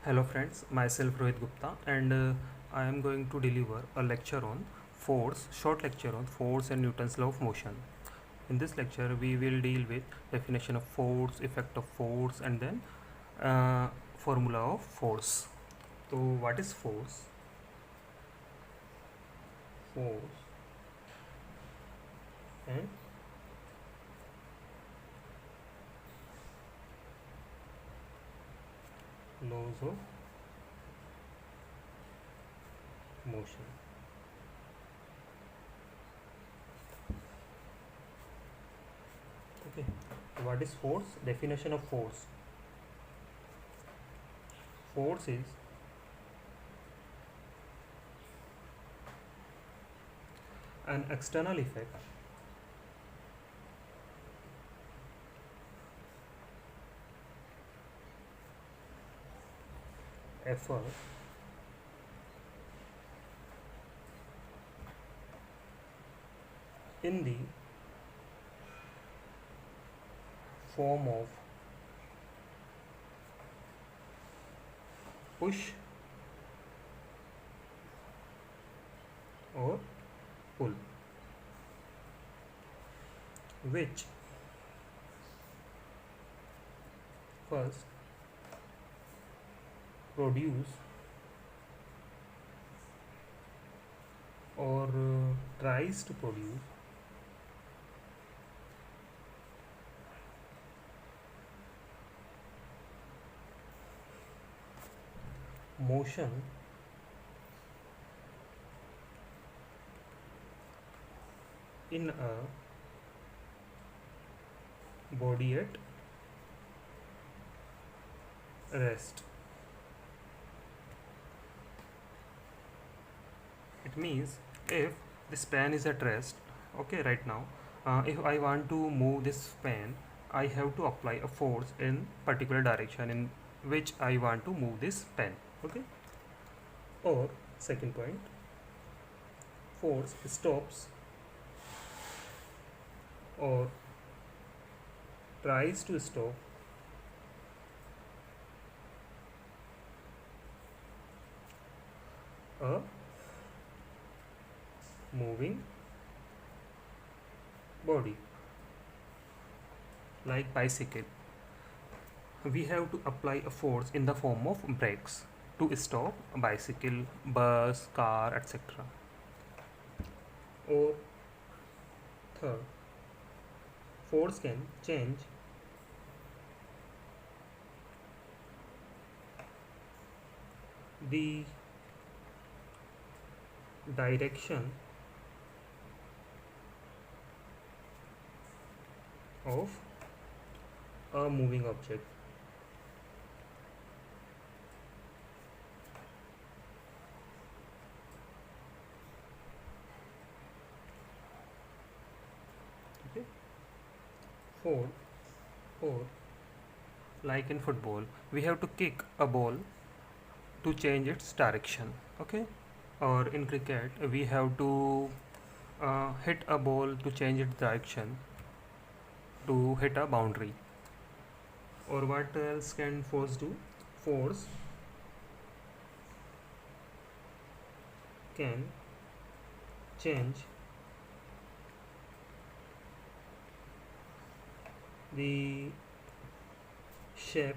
Hello friends, myself Rohit Gupta and I am going to deliver a lecture on force, short lecture on force and Newton's law of motion. In this lecture we will deal with definition of force, effect of force and then formula of force. So what is force? Force and laws of motion. Okay, what is force? Definition of force. Force is an external effect effort in the form of push or pull, which first produce or tries to produce motion in a body at rest. It means if this pen is at rest, okay, right now, if I want to move this pen, I have to apply a force in particular direction in which I want to move this pen, okay. Or second point, force stops or tries to stop a moving body, like bicycle. We have to apply a force in the form of brakes to stop a bicycle, bus, car, etc. Or third, force can change the direction of a moving object. Okay. Four, or like in football, we have to kick a ball to change its direction. Okay. Or in cricket, we have to hit a ball to change its direction to hit a boundary. Or what else can force do? Force can change the shape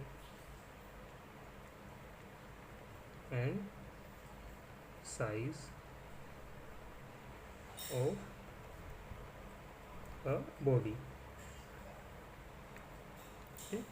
and size of a body. Okay?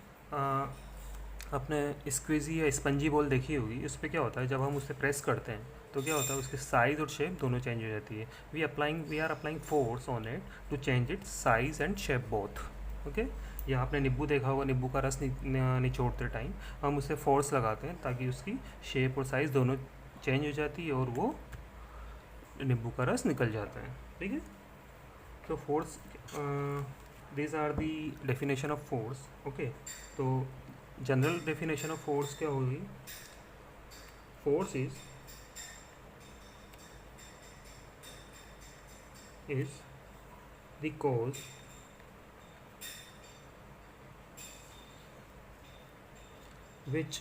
आपने स्क्विजी या spongy ball देखी होगी, उस पर क्या होता है जब हम उसे प्रेस करते हैं तो क्या होता है उसकी साइज़ और शेप दोनों चेंज हो जाती है. We are applying force on it to change its size and shape both. Okay. या आपने नींबू देखा होगा, नींबू का रस निचोड़ते टाइम हम उसे फोर्स लगाते हैं ताकि उसकी शेप और साइज़ दोनों चेंज हो जाती है और वो नींबू का रस निकल जाता है. ठीक है. तो force, these are the definition of force. Okay. तो जनरल डेफिनेशन ऑफ फोर्स क्या होगी? Force is the cause which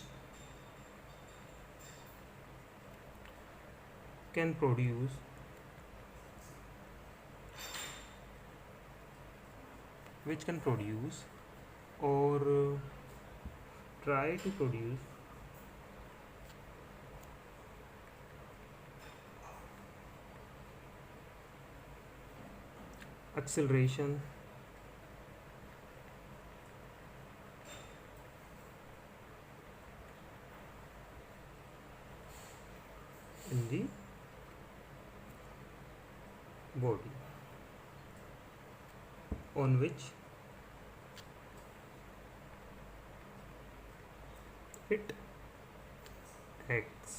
can produce or try to produce acceleration in the body on which it acts.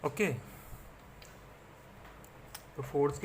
Okay, तो force